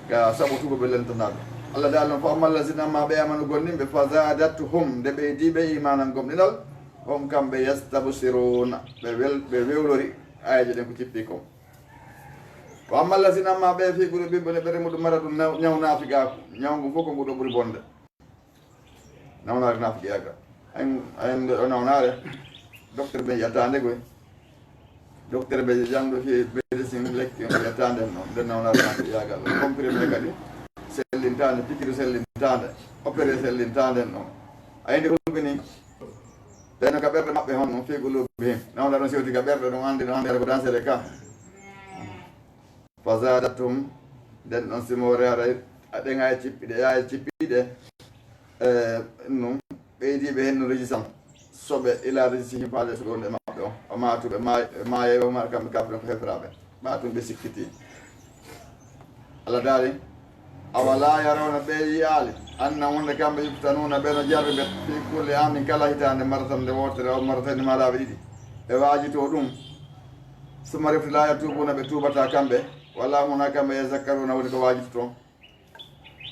ka saɓotugo ɓe lentanaɗo Allah dal noon fo amallazina ma ɓe amanu gonninɓe fa zadatuhum nde ɓeydiɓe imanan gomɗinal on kamɓe yastabsiruna ɓe wewlori ayaji ɗen ko cippi ko o amallazina ma ɓe fi ɓuuri ɓiɓɓe ne ɓere muɗum mara ɗum ñaw naafigaku ñawgu fof ko nguɗo ɓuuri bonde nawnare naafigiyaga ayen o nawnare docteur ɓe yiyata ndegoy docteur ɓe jangɗo fi médecine lekki yiyata nden noon nde nawnare naafigiyagal comprimé kadi sellintande pikiru sellintande opéré sellintande noon ayinde hulɓini tawno ka ɓerɗe maɓɓe hon noon fiiguluɓe hen nawda ɗon sewti ka ɓerɗe ɗon andi no hande ko dansere ka fa zadatum nden ɗon simore aɗenga e cippiɗe yaa e cippiɗe ɗum ɓeydiɓe hen no régissant soɓe ila régissihim faade so gonɗe maɓɓe o o matuɓe mayeɓe ma kamɓe kafren ko hefraɓe matum ɓe sikkiti Allah daari awala yarawna ɓe yiyaali anna wonde kamɓe yuftanuna ɓe no jarɓe ɓe fi kulle amin kala hitande maratan nde wotere o maratani malaɓe ɗiɗi ɓe waajito ɗum suma refti la yatubuna ɓe tubata kamɓe walla huna kamɓe e zakkaruna woni ko waajito toon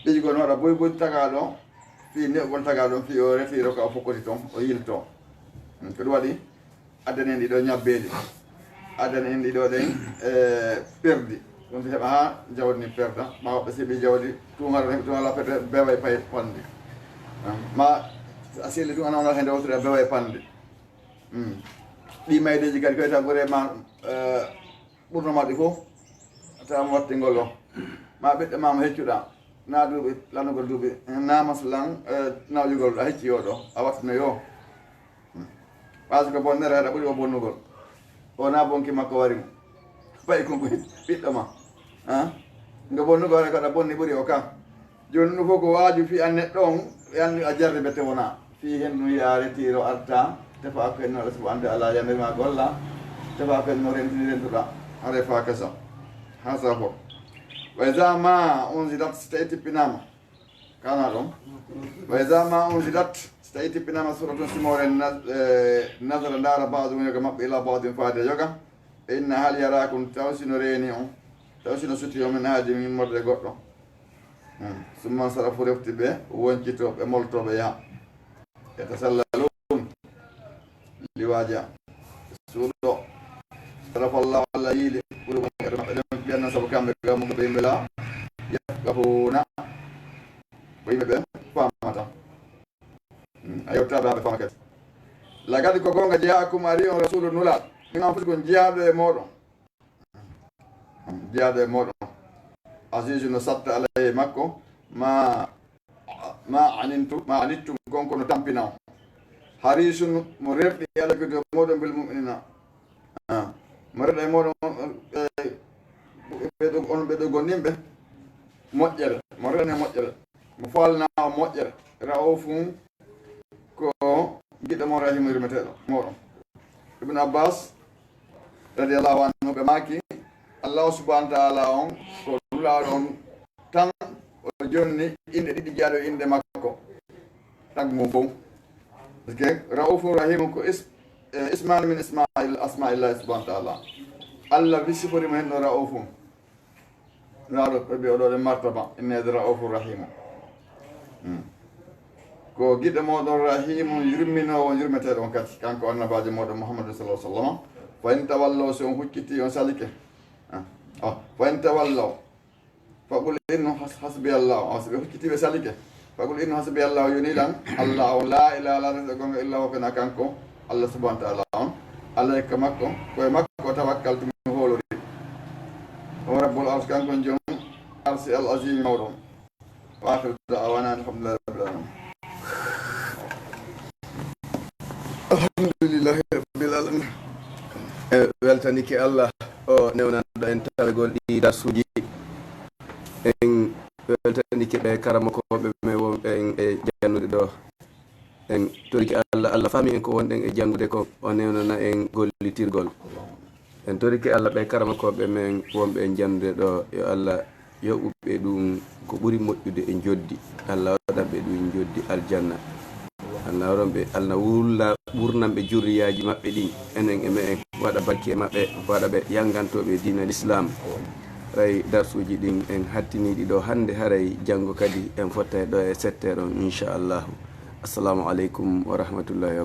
ɓiƴgo no waɗa boy boy tagaɗo fi ne won tagaɗon fi o refiro ka o fokkoti toon o yilto ko ɗum waɗi addani en ɗiɗo ñabbeɗi addani en ɗiɗo ɗen perdi ɗum heɓa ha jawdi ni perda ma woɓɓe seeɓi jawdi tungara heɓi tungala fete bewa e paye pande ma a sehli tun anawna hende wotere bewa e pande ɗi maydeji kadi koyta gore ma ɓurnoma ɗi fof tawama wattingol o ma ɓiɗɗe mama heccuɗa na duuɓi lanugol duuɓi na maslan nawyugol a hecci yoɗo a wattino yo ɓaso ko bonnere haɗa ɓuuri o bonnugol o na bonki makko wari ɓayi konko ɓiɗɗo ma ngo bonnugo hore kaɗa bonni ɓuuri o kam joni ɗum fof ko waaju fi an neɗɗo on anndi a jarde bette wona fi hen ɗum yaare tiro arta tefa ko hen no Allah subhanahu wa ta'ala yandirma golla tefa ko hen no rentini rentuɗa a refa kesa ha sa fof wa iza ma unzilat so tawi tippinama kana ɗon wa iza ma unzilat so tawi tippinama suratun simore nasara ndara badum yoga maɓɓe ila badum faade yoga ɓe inna hal yarakum taw sino reeni on taw sino suti o min haaji min morde goɗɗo summan sarafu refti ɓe woncito ɓe moltoɓe yaha e tasallalun liwaja suuɗo sarafallahu allah yiili ɓuri eɗen mbiyanna saabu kamɓe gamuɓe ɓe yimɓe la yafqahuna ko yimɓe ɓe famata a yewtaɓe haɓe fama kadi lagadi ko gonga jaakum ari on rasulu nula ɗum foti ko jiyaɗo e moɗon jiyaɗo e moɗon asisu no satta alaye makko ma anittum gonko no tampina o harisun mo rerɗi alagude moɗon bil muminina mo reɗa e moɗon on ɓeɗo gonninɓe moƴƴere mo rene moƴƴere mo falna o moƴƴere raufum ko giɗɗo mo rahimu yurmeteɗo moɗon ibn abbas radiallahu anhu ɓe maki allahu subhanahu wa taala on ko lulaɗo on tan o jonni inde ɗiɗi jaaɗo inde makko taggo mum fof par ce que raufum rahimu ko ismani min asmaillahi subhanahu wa taala allah wi siforimo hen ɗo raufum naɗo ɓe oɗo ɗe martaba innede raufum rahimu ko giɗɗo moɗon rahimu yurminowo yurmeteɗo on kadi kanko annabajo moɗon mouhammadou sallam fa in tawallaw so on hucciti on salike fa in tawallaw faqul inno hasbi allah so ɓe huccitiɓe salike faqul inno hasbi allah yunilan allah on la ilaha illa resa gonga illa hokana kanko allah subhanahu wa taala on alayka makko koye makko tawakkaltu mi hoolori o rabbul ars kanko joom arsi al azim mawɗon wa akhiru da'wana alhamdulillahi rabbil alamin alhamdulillahi rabbil alamin weltanike allah o newnanɗo en tawegol ɗi darsuji en weltanike ɓe karamakoɓe me wonɓe en e jannude ɗo en toriki allah faami en ko wonɗen e jangude ko o newnana en gollitirgol en toriki allah ɓe karamakoɓe men wonɓe en jannude ɗo yo allah yoɓuɓe ɗum ko ɓuri moƴƴude e joddi allah waɗanɓe ɗum joddi aljanna allah waɗanɓe allah wurnanɓe jurriyaji maɓɓe ɗin enen e me en waɗa barke maɓɓe waɗa ɓe yangantoɓe dina l'islam ray darsuji ɗin en hattiniɗi ɗo hande haray janggo kadi en fotta ɗo e settere on inchallahu assalamu aleykum wa rahmatullahi wa